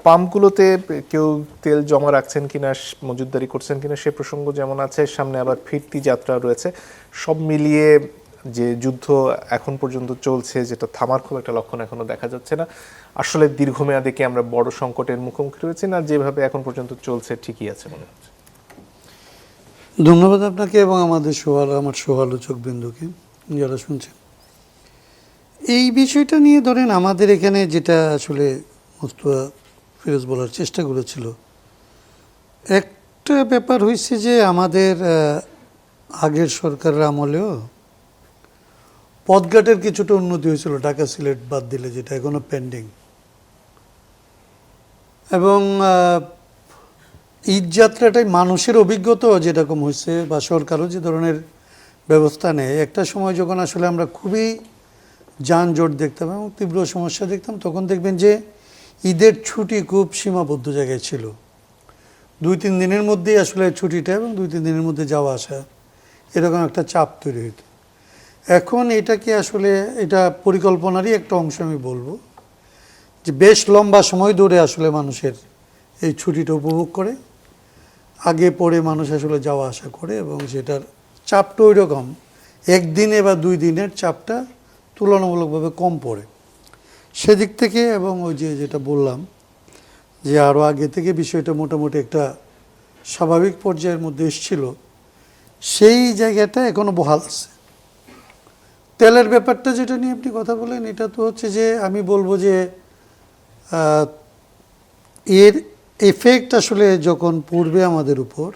পাম্পগুলোতে কেউ তেল জমা রাখছেন কিনা, মজুতদারি করছেন কিনা সে প্রসঙ্গ যেমন আছে, সামনে আবার ফিরতি যাত্রা রয়েছে। সব মিলিয়ে যে যুদ্ধ এখন পর্যন্ত চলছে, যেটা থামার খুব একটা লক্ষণ এখনো দেখা যাচ্ছে না, আসলে দীর্ঘমেয়াদে কি আমরা বড় সংকটের মুখোমুখি রয়েছি, না যেভাবে এখন পর্যন্ত চলছে ঠিকই আছে মনে হচ্ছে? ধন্যবাদ আপনাকে এবং আমার সহালোচক বিন্দুকে, যারা শুনছেন। এই বিষয়টা নিয়ে ধরেন আমাদের এখানে যেটা আসলে মোস্তফা ফিরোজ বলার চেষ্টা করেছিল, একটা ব্যাপার হয়েছে যে আমাদের আগের সরকারের আমলেও পথঘাটের কিছুটা উন্নতি হয়েছিল, ঢাকা সিলেট বাদ দিলে, যেটা এখনো পেন্ডিং। এবং ঈদ যাত্রাটাই মানুষের অভিজ্ঞতাও যেরকম হয়েছে, বা সরকারও যে ধরনের ব্যবস্থা নেয়, একটা সময় যখন আসলে আমরা খুবই যানজট দেখতাম এবং তীব্র সমস্যা দেখতাম, তখন দেখবেন যে ঈদের ছুটি খুব সীমাবদ্ধ জায়গায় ছিল। 2-3 দিনের মধ্যেই আসলে ছুটিটা এবং 2-3 দিনের মধ্যে যাওয়া আসা, এরকম একটা চাপ তৈরি হইত। এখন এটাকে আসলে এটা পরিকল্পনারই একটা অংশ আমি বলবো, যে বেশ লম্বা সময় ধরে আসলে মানুষের এই ছুটিটা উপভোগ করে, আগে পরে মানুষ আসলে যাওয়া আসা করে, এবং সেটার চাপটা ওই রকম 1 দিনে বা 2 দিনের চাপটা তুলনামূলকভাবে কম পড়ে সেদিক থেকে। এবং ওই যেটা বললাম যে আরও আগে থেকে বিষয়টা মোটামুটি একটা স্বাভাবিক পর্যায়ের মধ্যে এসেছিল, সেই জায়গাটা এখনও বহাল আছে। তেলের ব্যাপারটা যেটা নিয়ে আপনি কথা বলেন, এটা তো হচ্ছে যে আমি বলবো যে এর এফেক্ট আসলে যখন পড়বে আমাদের উপর,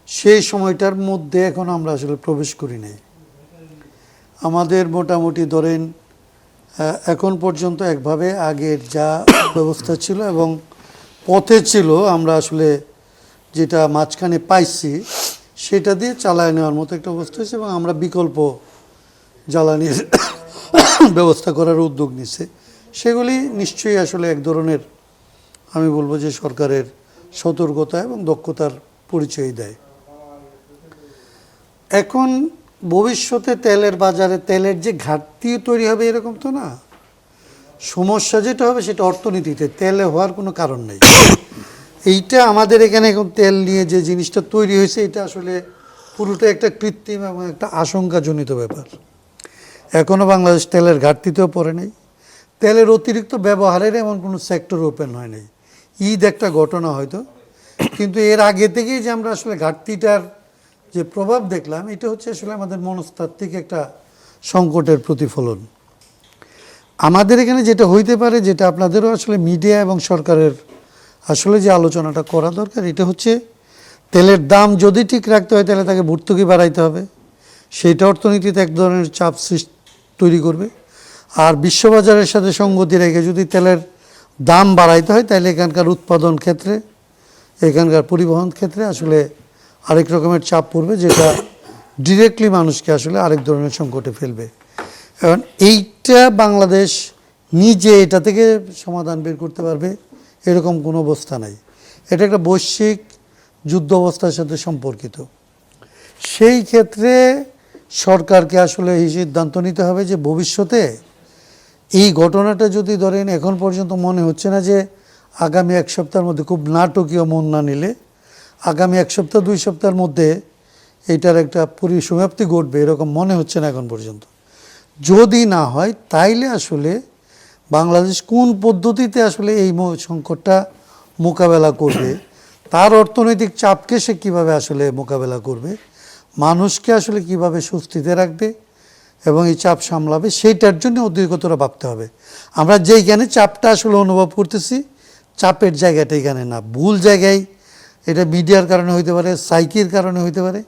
সেই সময়টার মধ্যে এখন আমরা আসলে প্রবেশ করি নাই। আমাদের মোটামুটি ধরেন এখন পর্যন্ত একভাবে আগের যা ব্যবস্থা ছিল এবং পথে ছিল, আমরা আসলে যেটা মাঝখানে পাইছি সেটা দিয়ে চালায় নেওয়ার মতো একটা অবস্থা হয়েছে, এবং আমরা বিকল্প জ্বালানির ব্যবস্থা করার উদ্যোগ নিচ্ছে। সেগুলি নিশ্চয়ই আসলে এক ধরনের, আমি বলবো যে সরকারের সতর্কতা এবং দক্ষতার পরিচয় দেয়। এখন ভবিষ্যতে তেলের বাজারে তেলের যে ঘাটতি তৈরি হবে এরকম তো না। সমস্যা যেটা হবে সেটা অর্থনীতিতে, তেলে হওয়ার কোনো কারণ নেই। এইটা আমাদের এখানে এখন তেল নিয়ে যে জিনিসটা তৈরি হয়েছে, এটা আসলে পুরোটা একটা কৃত্রিম এবং একটা আশঙ্কাজনিত ব্যাপার। এখনও বাংলাদেশ তেলের ঘাটতিতেও পড়ে নেই, তেলের অতিরিক্ত ব্যবহারের এমন কোনো সেক্টর ওপেন হয় নাই। ঈদ একটা ঘটনা হয়তো, কিন্তু এর আগে থেকেই যে আমরা আসলে ঘাটতিটার যে প্রভাব দেখলাম, এটা হচ্ছে আসলে আমাদের মনস্তাত্ত্বিক একটা সংকটের প্রতিফলন। আমাদের এখানে যেটা হইতে পারে, যেটা আপনাদেরও আসলে মিডিয়া এবং সরকারের আসলে যে আলোচনাটা করা দরকার, এটা হচ্ছে তেলের দাম যদি ঠিক রাখতে হয় তাহলে তাকে ভর্তুকি বাড়াইতে হবে। সেইটা অর্থনীতিতে এক ধরনের চাপ তৈরি করবে। আর বিশ্ববাজারের সাথে সঙ্গতি রেখে যদি তেলের দাম বাড়াইতে হয়, তাহলে এখানকার উৎপাদন ক্ষেত্রে, এখানকার পরিবহন ক্ষেত্রে আসলে আরেক রকমের চাপ পড়বে, যেটা ডিরেক্টলি মানুষকে আসলে আরেক ধরনের সংকটে ফেলবে। এখন এইটা বাংলাদেশ নিজে এটা থেকে সমাধান বের করতে পারবে এরকম কোনো অবস্থা নাই। এটা একটা বৈশ্বিক যুদ্ধ অবস্থার সাথে সম্পর্কিত। সেই ক্ষেত্রে সরকারকে আসলে এই সিদ্ধান্ত নিতে হবে যে ভবিষ্যতে এই ঘটনাটা যদি ধরেন, এখন পর্যন্ত মনে হচ্ছে না যে আগামী 1 সপ্তাহের মধ্যে, খুব নাটকীয় মন না নিলে আগামী 1 সপ্তাহ 2 সপ্তাহের মধ্যে এটার একটা পরিসমাপ্তি ঘটবে, এরকম মনে হচ্ছে না এখন পর্যন্ত। যদি না হয় তাইলে আসলে বাংলাদেশ কোন পদ্ধতিতে আসলে এই সংকটটা মোকাবেলা করবে, তার অর্থনৈতিক চাপকে সে কীভাবে আসলে মোকাবেলা করবে, মানুষকে আসলে কিভাবে স্বস্তিতে রাখবে এবং এই চাপ সামলাবে, সেইটার জন্য অধিকতর ভাবতে হবে। আমরা যেইখানে চাপটা আসলে অনুভব করতেছি, চাপের জায়গাটা এখানে না, ভুল জায়গায়। এটা মিডিয়ার কারণে হইতে পারে, সাইকির কারণে হইতে পারে,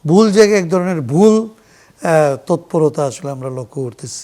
ভুল জায়গায় এক ধরনের ভুল তৎপরতা আসলে আমরা লক্ষ্য করতেছি।